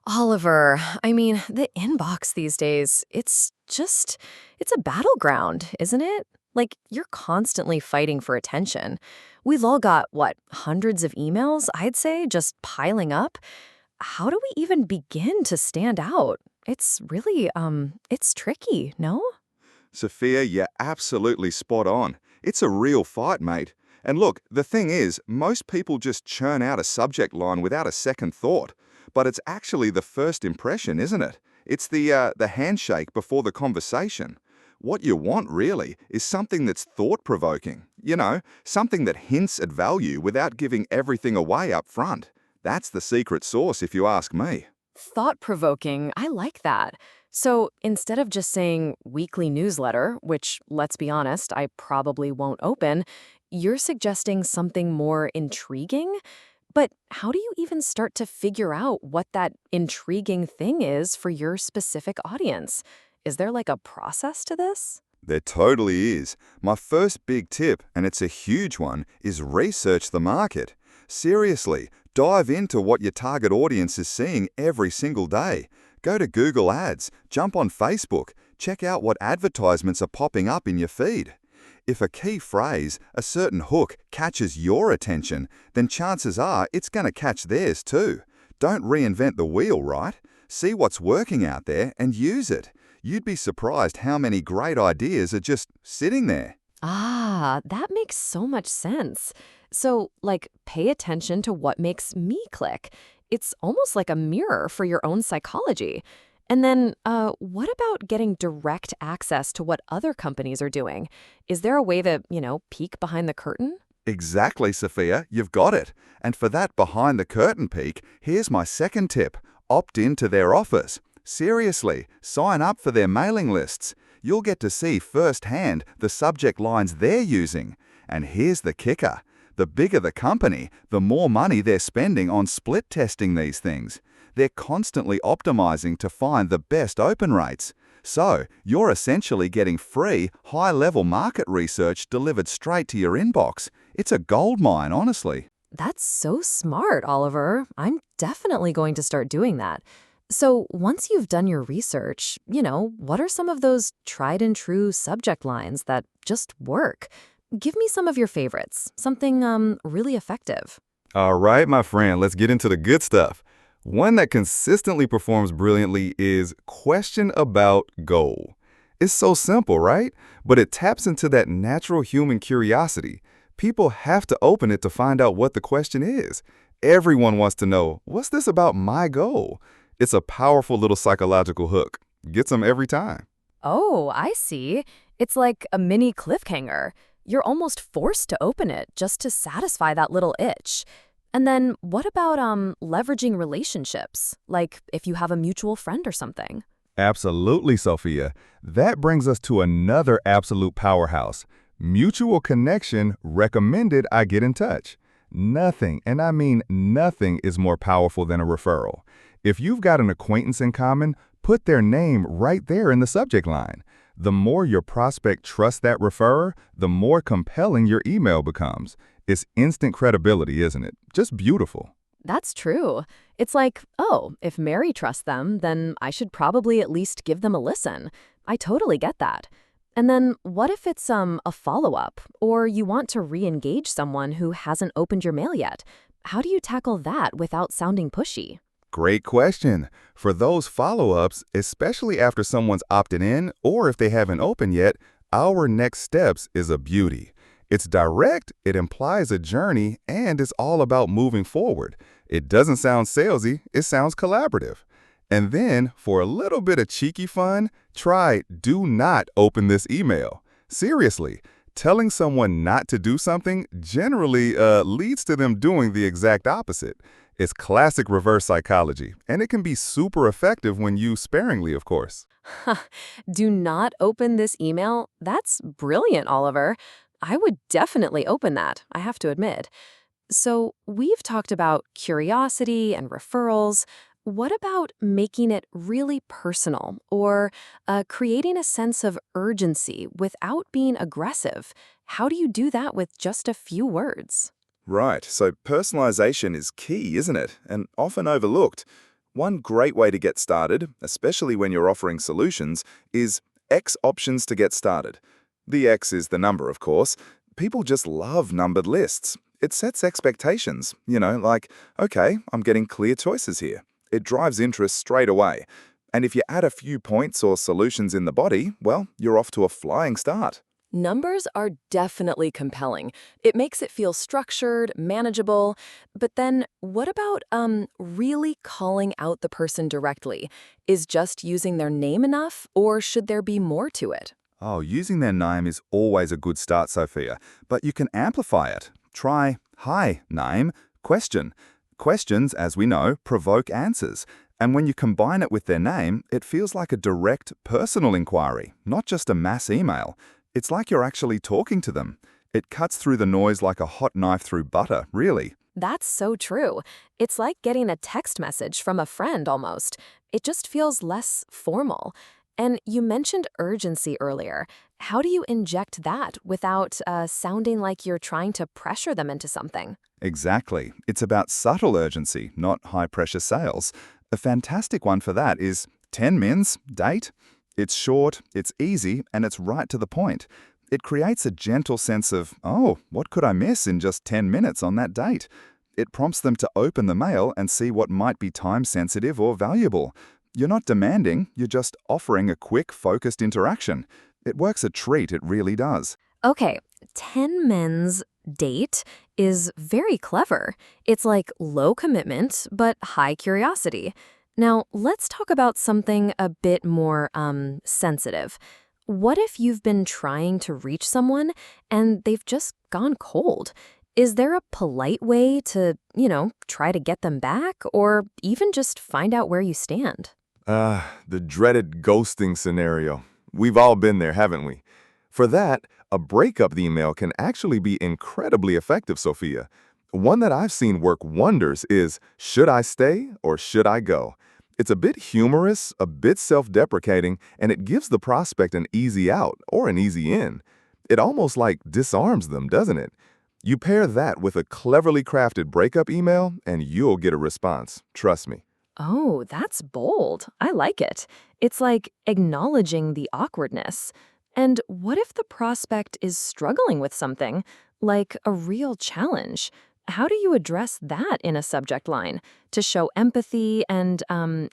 Oliver, the inbox these days, it's a battleground, isn't it? Like, you're constantly fighting for attention. We've all got, what, hundreds of emails, I'd say, just piling up. How do we even begin to stand out? It's tricky, no? Sophia, you're absolutely spot on. It's a real fight, mate. And look, the thing is, most people just churn out a subject line without a second thought. But it's actually the first impression, isn't it? It's the handshake before the conversation. What you want, really, is something that's thought-provoking. Something that hints at value without giving everything away up front. That's the secret sauce, if you ask me. Thought provoking, I like that. So instead of just saying weekly newsletter, which, let's be honest, I probably won't open, you're suggesting something more intriguing? But how do you even start to figure out what that intriguing thing is for your specific audience? Is there like a process to this? There totally is. My first big tip, and it's a huge one, is research the market. Seriously, dive into what your target audience is seeing every single day. Go to Google Ads, jump on Facebook, check out what advertisements are popping up in your feed. If a key phrase, a certain hook, catches your attention, then chances are it's going to catch theirs too. Don't reinvent the wheel, right? See what's working out there and use it. You'd be surprised how many great ideas are just sitting there. Ah, that makes so much sense. So, like, pay attention to what makes me click. It's almost like a mirror for your own psychology. And then, what about getting direct access to what other companies are doing? Is there a way to, peek behind the curtain? Exactly, Sophia, you've got it. And for that behind the curtain peek, here's my second tip. Opt into their offers. Seriously, sign up for their mailing lists. You'll get to see firsthand the subject lines they're using. And here's the kicker. The bigger the company, the more money they're spending on split testing these things. They're constantly optimizing to find the best open rates. So, you're essentially getting free, high-level market research delivered straight to your inbox. It's a goldmine, honestly. That's so smart, Oliver. I'm definitely going to start doing that. So, once you've done your research, what are some of those tried and true subject lines that just work? Give me some of your favorites, something really effective. All right, my friend, let's get into the good stuff. One that consistently performs brilliantly is question about goal. It's so simple, right? But it taps into that natural human curiosity. People have to open it to find out what the question is. Everyone wants to know, what's this about my goal? It's a powerful little psychological hook. Gets them every time. Oh, I see. It's like a mini cliffhanger. You're almost forced to open it just to satisfy that little itch. And then what about leveraging relationships? Like if you have a mutual friend or something. Absolutely, Sophia. That brings us to another absolute powerhouse. Mutual connection recommended I get in touch. Nothing, and I mean nothing, is more powerful than a referral. If you've got an acquaintance in common, put their name right there in the subject line. The more your prospect trusts that referrer, the more compelling your email becomes. It's instant credibility, isn't it? Just beautiful. That's true. It's like, oh, if Mary trusts them, then I should probably at least give them a listen. I totally get that. And then what if it's a follow-up, or you want to re-engage someone who hasn't opened your mail yet? How do you tackle that without sounding pushy? Great question. For those follow-ups, especially after someone's opted in or if they haven't opened yet, our next steps is a beauty. It's direct, it implies a journey, and it's all about moving forward. It doesn't sound salesy, it sounds collaborative. And then, for a little bit of cheeky fun, try do not open this email. Seriously, telling someone not to do something generally leads to them doing the exact opposite. It's classic reverse psychology, and it can be super effective when used sparingly, of course. Do not open this email? That's brilliant, Oliver. I would definitely open that, I have to admit. So we've talked about curiosity and referrals. What about making it really personal or creating a sense of urgency without being aggressive? How do you do that with just a few words? Right, so personalization is key, isn't it? And often overlooked. One great way to get started, especially when you're offering solutions, is X options to get started. The X is the number, of course. People just love numbered lists. It sets expectations, like, okay, I'm getting clear choices here. It drives interest straight away. And if you add a few points or solutions in the body, well, you're off to a flying start. Numbers are definitely compelling. It makes it feel structured, manageable. But then what about really calling out the person directly? Is just using their name enough, or should there be more to it? Oh, using their name is always a good start, Sophia, but you can amplify it. Try, hi, name, question. Questions, as we know, provoke answers. And when you combine it with their name, it feels like a direct, personal inquiry, not just a mass email. It's like you're actually talking to them. It cuts through the noise like a hot knife through butter, really. That's so true. It's like getting a text message from a friend almost. It just feels less formal. And you mentioned urgency earlier. How do you inject that without sounding like you're trying to pressure them into something? Exactly. It's about subtle urgency, not high-pressure sales. A fantastic one for that is 10 mins, date. It's short, it's easy, and it's right to the point. It creates a gentle sense of, oh, what could I miss in just 10 minutes on that date? It prompts them to open the mail and see what might be time-sensitive or valuable. You're not demanding, you're just offering a quick, focused interaction. It works a treat, it really does. Okay, 10 men's date is very clever. It's like low commitment, but high curiosity. Now, let's talk about something a bit more sensitive. What if you've been trying to reach someone and they've just gone cold? Is there a polite way to, try to get them back or even just find out where you stand? The dreaded ghosting scenario. We've all been there, haven't we? For that, a breakup email can actually be incredibly effective, Sophia. One that I've seen work wonders is, should I stay or should I go? It's a bit humorous, a bit self-deprecating, and it gives the prospect an easy out or an easy in. It almost like disarms them, doesn't it? You pair that with a cleverly crafted breakup email, and you'll get a response. Trust me. Oh, that's bold. I like it. It's like acknowledging the awkwardness. And what if the prospect is struggling with something, like a real challenge? How do you address that in a subject line to show empathy and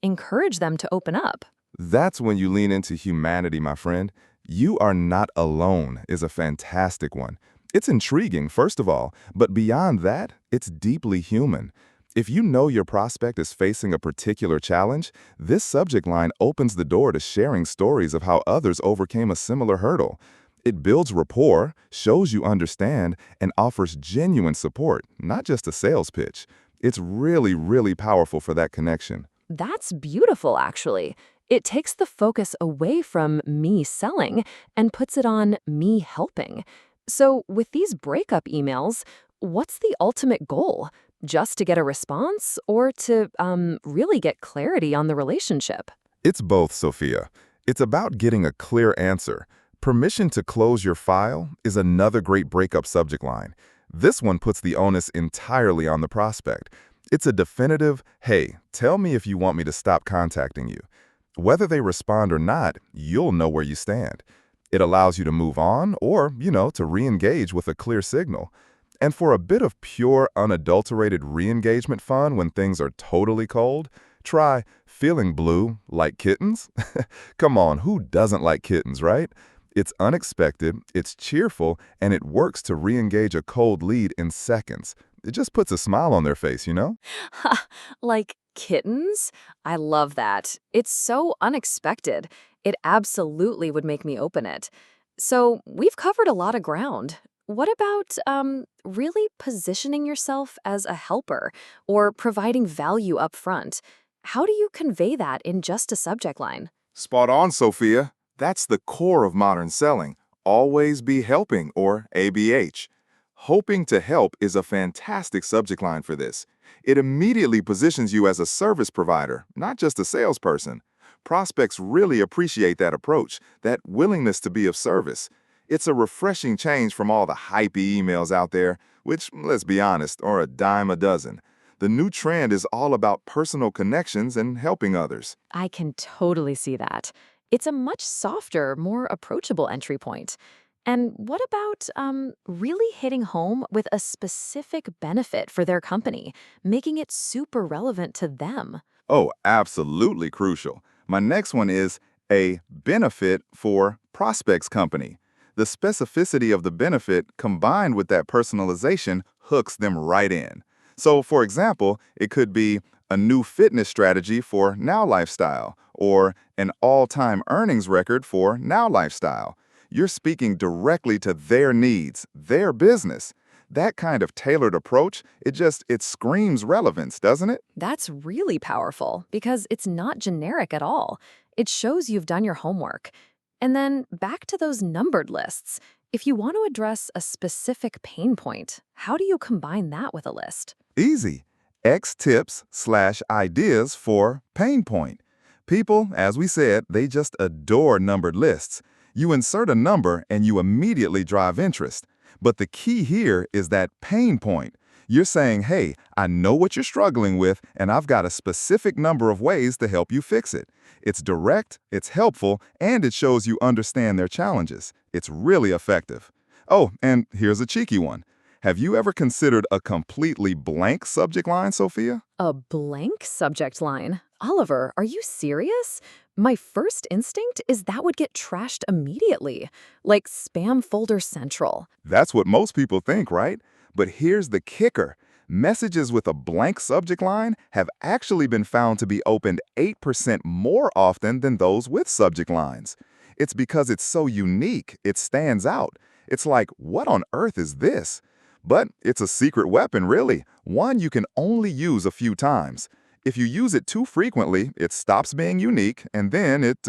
encourage them to open up? That's when you lean into humanity, my friend. You are not alone is a fantastic one. It's intriguing, first of all, but beyond that, it's deeply human. If you know your prospect is facing a particular challenge, this subject line opens the door to sharing stories of how others overcame a similar hurdle. It builds rapport, shows you understand, and offers genuine support, not just a sales pitch. It's really, really powerful for that connection. That's beautiful, actually. It takes the focus away from me selling and puts it on me helping. So, with these breakup emails, what's the ultimate goal? Just to get a response or to really get clarity on the relationship? It's both, Sophia. It's about getting a clear answer. Permission to close your file is another great breakup subject line. This one puts the onus entirely on the prospect. It's a definitive, hey, tell me if you want me to stop contacting you. Whether they respond or not, you'll know where you stand. It allows you to move on or, to re-engage with a clear signal. And for a bit of pure, unadulterated re-engagement fun when things are totally cold, try feeling blue like kittens. Come on, who doesn't like kittens, right? It's unexpected, it's cheerful, and it works to re-engage a cold lead in seconds. It just puts a smile on their face, Ha, like kittens? I love that. It's so unexpected. It absolutely would make me open it. So, we've covered a lot of ground. What about really positioning yourself as a helper or providing value up front? How do you convey that in just a subject line? Spot on, Sophia. That's the core of modern selling. Always be helping, or ABH. Hoping to help is a fantastic subject line for this. It immediately positions you as a service provider, not just a salesperson. Prospects really appreciate that approach, that willingness to be of service. It's a refreshing change from all the hypey emails out there, which, let's be honest, are a dime a dozen. The new trend is all about personal connections and helping others. I can totally see that. It's a much softer, more approachable entry point. And what about really hitting home with a specific benefit for their company, making it super relevant to them? Oh, absolutely crucial. My next one is a benefit for prospects company. The specificity of the benefit combined with that personalization hooks them right in. So, for example, it could be a new fitness strategy for Now Lifestyle or an all-time earnings record for Now Lifestyle. You're speaking directly to their needs, their business. That kind of tailored approach, it screams relevance, doesn't it? That's really powerful because it's not generic at all. It shows you've done your homework. And then back to those numbered lists. If you want to address a specific pain point, how do you combine that with a list? Easy. X tips/ideas for pain point. People, as we said, they just adore numbered lists. You insert a number and you immediately drive interest. But the key here is that pain point. You're saying, hey, I know what you're struggling with, and I've got a specific number of ways to help you fix it. It's direct, it's helpful, and it shows you understand their challenges. It's really effective. Oh, and here's a cheeky one. Have you ever considered a completely blank subject line, Sophia? A blank subject line? Oliver, are you serious? My first instinct is that would get trashed immediately, like spam folder central. That's what most people think, right? But here's the kicker. Messages with a blank subject line have actually been found to be opened 8% more often than those with subject lines. It's because it's so unique, it stands out. It's like, what on earth is this? But it's a secret weapon, really, one you can only use a few times. If you use it too frequently, it stops being unique, and then it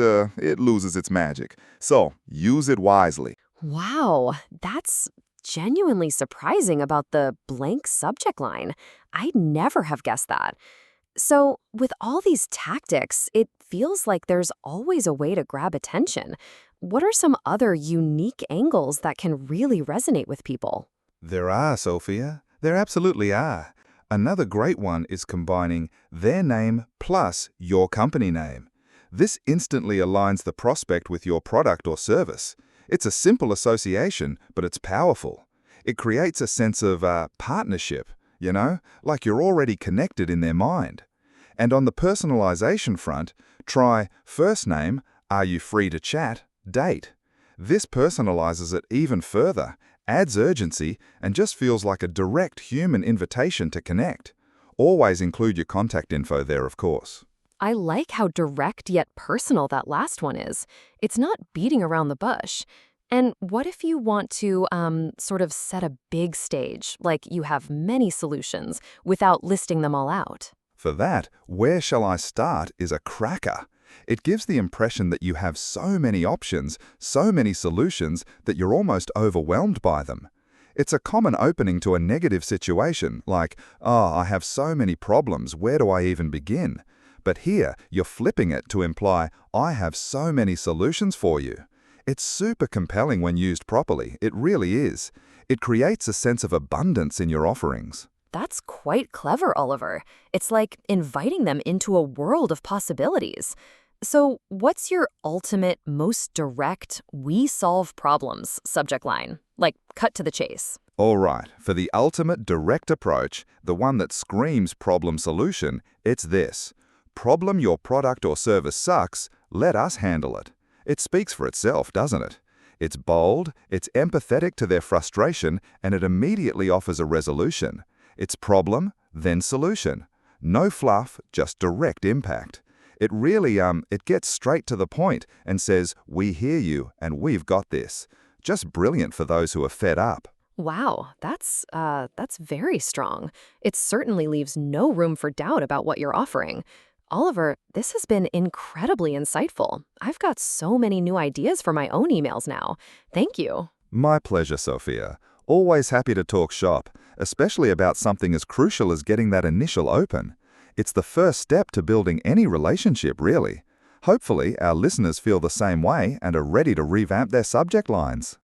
loses its magic. So use it wisely. Wow, that's genuinely surprising about the blank subject line. I'd never have guessed that. So, with all these tactics, it feels like there's always a way to grab attention. What are some other unique angles that can really resonate with people? There are, Sophia. There absolutely are. Another great one is combining their name plus your company name. This instantly aligns the prospect with your product or service. It's a simple association, but it's powerful. It creates a sense of partnership, like you're already connected in their mind. And on the personalization front, try first name, are you free to chat, date. This personalizes it even further, adds urgency, and just feels like a direct human invitation to connect. Always include your contact info there, of course. I like how direct yet personal that last one is. It's not beating around the bush. And what if you want to sort of set a big stage, like you have many solutions, without listing them all out? For that, where shall I start is a cracker. It gives the impression that you have so many options, so many solutions, that you're almost overwhelmed by them. It's a common opening to a negative situation, like, oh, I have so many problems, where do I even begin? But here, you're flipping it to imply, I have so many solutions for you. It's super compelling when used properly, it really is. It creates a sense of abundance in your offerings. That's quite clever, Oliver. It's like inviting them into a world of possibilities. So, what's your ultimate, most direct, we solve problems subject line? Like, cut to the chase. All right, for the ultimate direct approach, the one that screams problem solution, it's this. Problem your product or service sucks, let us handle it. It speaks for itself, doesn't it? It's bold, it's empathetic to their frustration, and it immediately offers a resolution. It's problem, then solution. No fluff, just direct impact. It really, it gets straight to the point and says, we hear you and we've got this. Just brilliant for those who are fed up. Wow, that's very strong. It certainly leaves no room for doubt about what you're offering. Oliver, this has been incredibly insightful. I've got so many new ideas for my own emails now. Thank you. My pleasure, Sophia. Always happy to talk shop, especially about something as crucial as getting that initial open. It's the first step to building any relationship, really. Hopefully, our listeners feel the same way and are ready to revamp their subject lines.